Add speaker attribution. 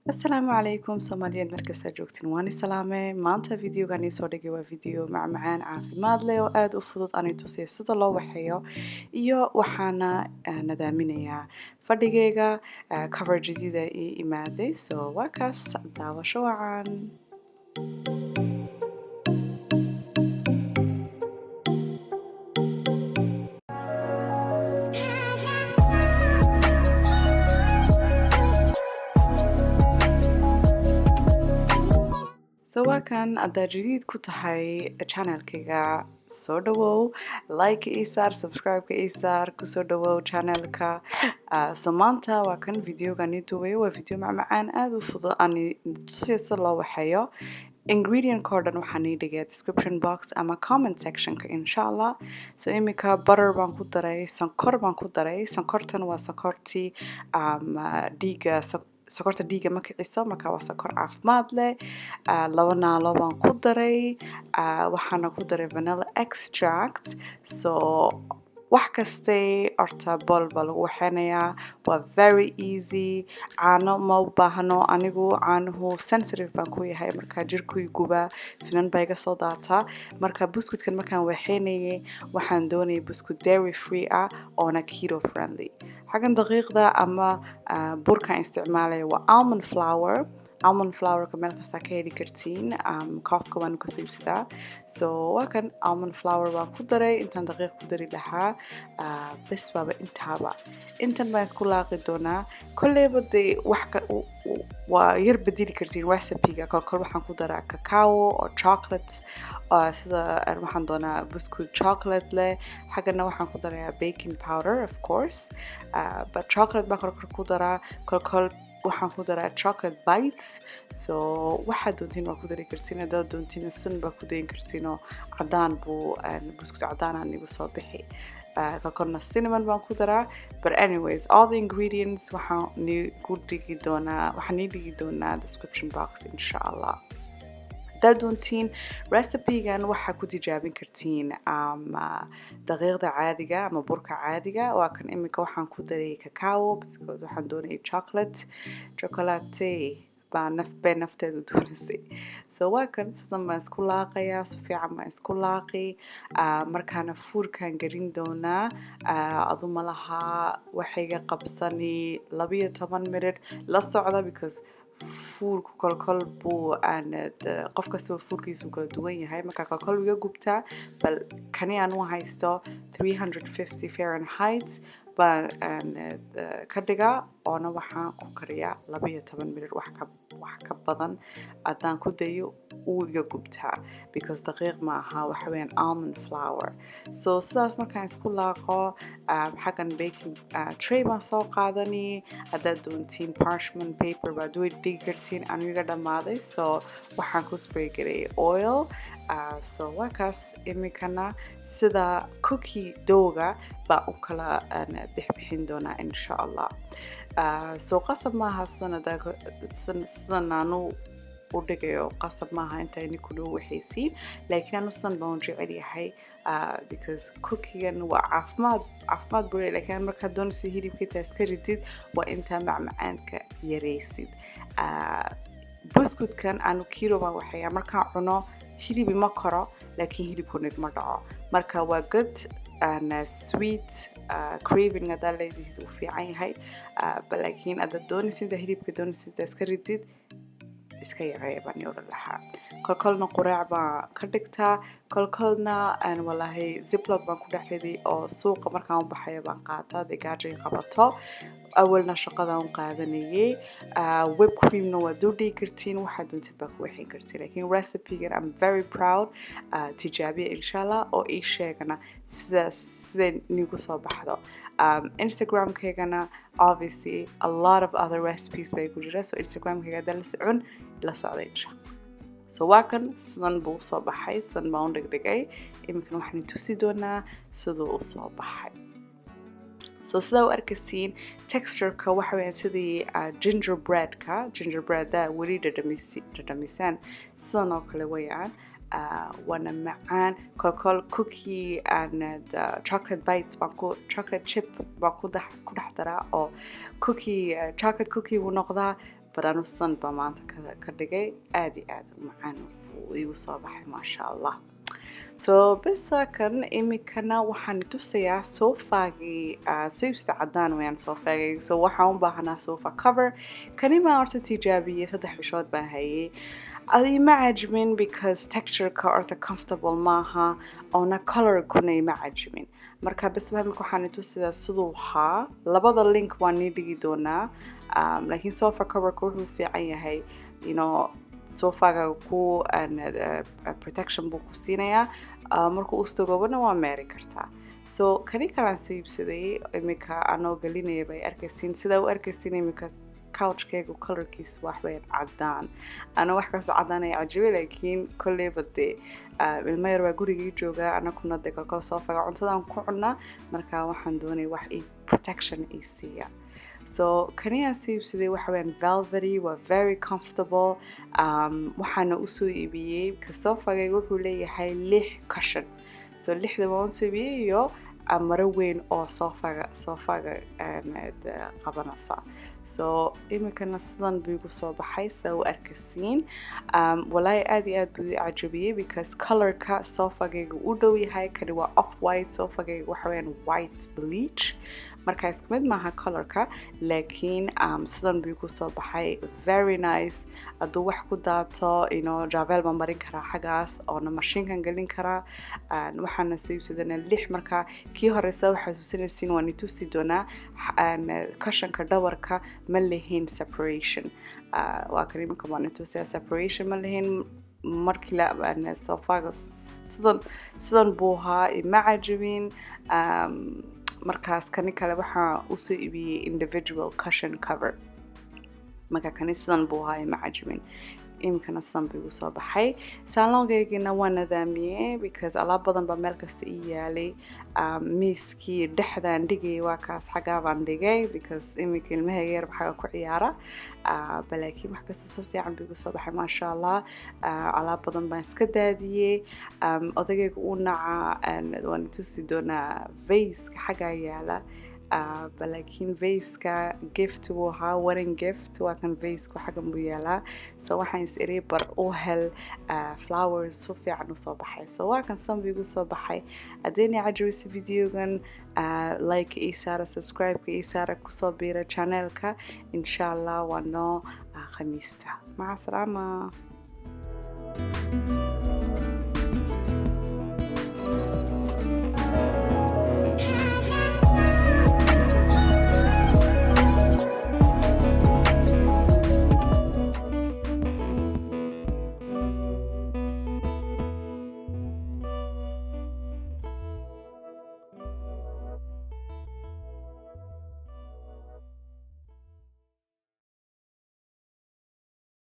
Speaker 1: السلام عليكم Soomaaliyeed markasta joogtiin waan salaame maanta videogan soo dhigay waa video macmacaan caafimaad leh oo aad u fudud aan tusiyo sida loo waxeeyo iyo waxaana nadaaminayaa fadhigayga cover jadida ii imaaday so waa kaas daawasho wacan So wakan haddaa jadiid ku tahay channelkayga soo dhawow like ii saar subscribe ii saar ku soo dhawow channelka so maanta waa kan videogan ii duubay waa video macmacaan aad u fudud aan tusiyo sida loo waxeeyo ingredient code waxaan ii dhigay description box ama comment sectionka inshallah so imika butter baan ku daray sonkor baan ku daray sonkortan waa sonkortii dhiiga sokorta dhiiga ma kiciso marka waa sokor caafimaad leh laba naalo baan ku daray waxaana ku daray vanilla extract so wax kastay horta bowl baa lagu waxeynayaa waa very easy caano ma u baahno anigu caanuhu sensitive baan ku yahay marka jirkuu guba finan baa iga soo daataa marka buskudkan markaan waxeynayay waxaan doonayay buskud dairy free ah oona keto friendly xagan daqiiqda ama burkaan isticmaalaya waa almond flour ka meel kasta ka heli kartiin Costco baan ka soo iibsadaa so waa kan almond flour baan ku daray intaan daqiiq ku dari lahaa bas baaba intan baan isku laaqi doonaa kolleyba dee wax waa yar bedeli kartiin recipe-ga kolkol waxaan ku daraa cacao oo chocolate sida waxaan doonaa buskud chocolate leh xagana waxaan ku darayaa baking powder of course but chocolate baan kolkol ku daraa kolkol waxaan ku daraa chocolate bites so waxa doontiin waa ku dari kartiin hadaa doontiin sin baa ku dayin kartiin oo cadaan buu buskud cadaan aan igu soo bixi kolkolna cinnamon baan ku daraa but anyways all the ingredients waxaan niigu dhigi doonaa description box inshallah haddaad doontiin recipe-gan waxaa ku tijaabin kartiin daqiiqda caadiga ama burka caadiga waa kan imika waxaan ku daray cacao because waxaan doonayay chocolate baa nafteedu doonaysay so waa kan sidan baan isku laaqayaa si fiican baan isku laaqi markaana fuurkaan gelin doonaa aduma lahaa waxayga qabsani 12 minute la socda because fuurku kolkol buu qof kastaba fuurkiisu kala duwan yahay marka kolkol iga gubtaa bal kani aan u haysto 350 Fahrenheit baan ka dhigaa oona waxaan ku kariyaa 12 minute wax ka badan haddaan ku dayo uu iga gubtaa because daqiiq ma aha waxa weeyaan almond flour so sidaas markaan isku laaqo xaggan baking tray baan soo qaadani haddaad doontiin parchment paper baad way dhigi kartiin anigu iga dhammaaday so waxaan ku spray garay oil so waa kaas imikana sida cookie doughga baan u kala bixbixin doonaa insha allah so qasab maaha sidan aanu u dhigayo qasab maaha inta idinku dhow waxaysiin laakiin anu sidan baan jecel yahay because cookigan waa caafimaad buu leeyahay laakiin markaad doonaysid hilibka intaa iska ridid waa intaa macmacaanka yaraysid buskudkan anu kilo baan waxeeyaa markaan cuno hilibi ma karo laakiin hilibku nigma dhaco marka waa good sweet craving haddaa leedihiis uu fiican yahay laakiin haddaad doonaysid hilibka doonaysid iska ridid iska yareeya baan yoola lahaa kolkolna quraac baan ka dhigtaa kolkolna walahi ziploc baan ku dhex riday oo suuqa markaan u baxayo baan qaataa dee gaajay qabato awalna shaqadaan u qaadanayay whip creamna waa doo dhigi kartiin waxaad doontid baa ku waxayn kartiin laakiin recipe-gan I'm very proud tijaabiya inshallah oo ii sheegana siday nigu soo baxdo Instagram-kaygana obviously a lot of other recipes bay ku jira so Instagram-kayga haddaa la socda inshallah so waa kan sidan buu soo baxay sidan baan u dhigdhigay iminkana waxaan tusi doonaa siduu u soo baxay so sida u arkaysiin texture-ka waxa weeyaan sidii gingerbread-da weli dhadhamisaan sidan oo kale weeyaan وانا معان كل كوكي and chocolate bites بانكو chocolate chip بانكو كده حضرا أو كوكي chocolate cookie ونقضى badanu san ba maanta ka dhigay aad iyo aad u macaan uu igu soo baxay maasha Allah. So besa kan imikana waxaan tusayaa soofagii soo iibsada cadaan weeyaan soofagii. So waxaan u baahanaa sofa cover kani ma horta tijaabiyey 3 bishood baan hayay. ima cajmin because texture-ka horta comfortable maaha oona color-kuna ima cajmin. Marka bas waxaan tusayaa siduu ahaa. Labada link waan nii dhigi doonaa. Laakiin sofa cover-ka wuxuu fiican yahay, you know, sofaga ku protection buu ku siinayaa. Markuu ustagoobana waa meeri kartaa. So kani kalaan soo iibsaday imika anoo gelinaya bay arkaysiin sida u arkaysiin imika couchkaygu colorkiis wax weyn cadaan. Ana wax kaas cadaan ay cajiibay laakiin kullee bade ilma yar waa gurigii jooga ana kuna degalka sofaga cuntadan ku cunaa marka waxaan doonay wax ay protection ay siiya. So kani aan soo iibsaday wax weyn velvety waa very comfortable. Waxaana u soo iibiyay ka sofagaygu wuxuu leeyahay 6 cushion. So 6da waan soo iibiyay iyo maro weyn oo sofaga qabanaysa. So imikana sidan buu igu soo baxay sida u arkaysiin. Wallahi aad iyo aad buu cajabiyay because color-ka sofagaygu u dhow yahay kani waa off white sofagaygu waxa weeyaan white bleach. Marka isku mid maaha color-ka laakiin sidan buu igu soo baxay very nice. Hadduu wax ku daato javel baan marin karaa xagaas oona mashiinkan gelin karaa. Waxaana soo iibsadana 6 marka kii horeysa waxaa xasuusinaysiin waan tusi doonaa kashanka dhabarka ma lehin separation. Waa kan imika waan tusiyaa separation ma lehin markii la sofaga sidan buu ahaa ima cajabin. Markaas kani kale waxaa u soo iibiyay individual cushion cover. Marka kani sidan buu ahaa ima cajabin. imikana sidan buu igu soo baxay. Salongaygina waan nadaamiyey because alaab badan baa meel kasta ii yaalay. Miiskii dhexdaan dhigay waa kaas xagaa baan dhigay because imika ilmahayga yar waxaa ku ciyaara. Balaakiin wax kasta si fiican buu igu soo baxay maasha Allah. Alaab badan baan iska daadiyey. Odagaygu uu nacaa waan tusi doonaa vase-ka xagaa yaala. Balaakiin vase-ka gift wuu ahaa wedding gift waa kan vase-ku xagan buu yaalaa. So waxaan is iri bar u hel flowers si fiican u soo baxay. So waa kan san buu igu soo baxay. Haddayna cajabisa videogan like ii saara subscribe ii saara ku soo biira channelka insha Allah waa noo khamiista. Maca salaama.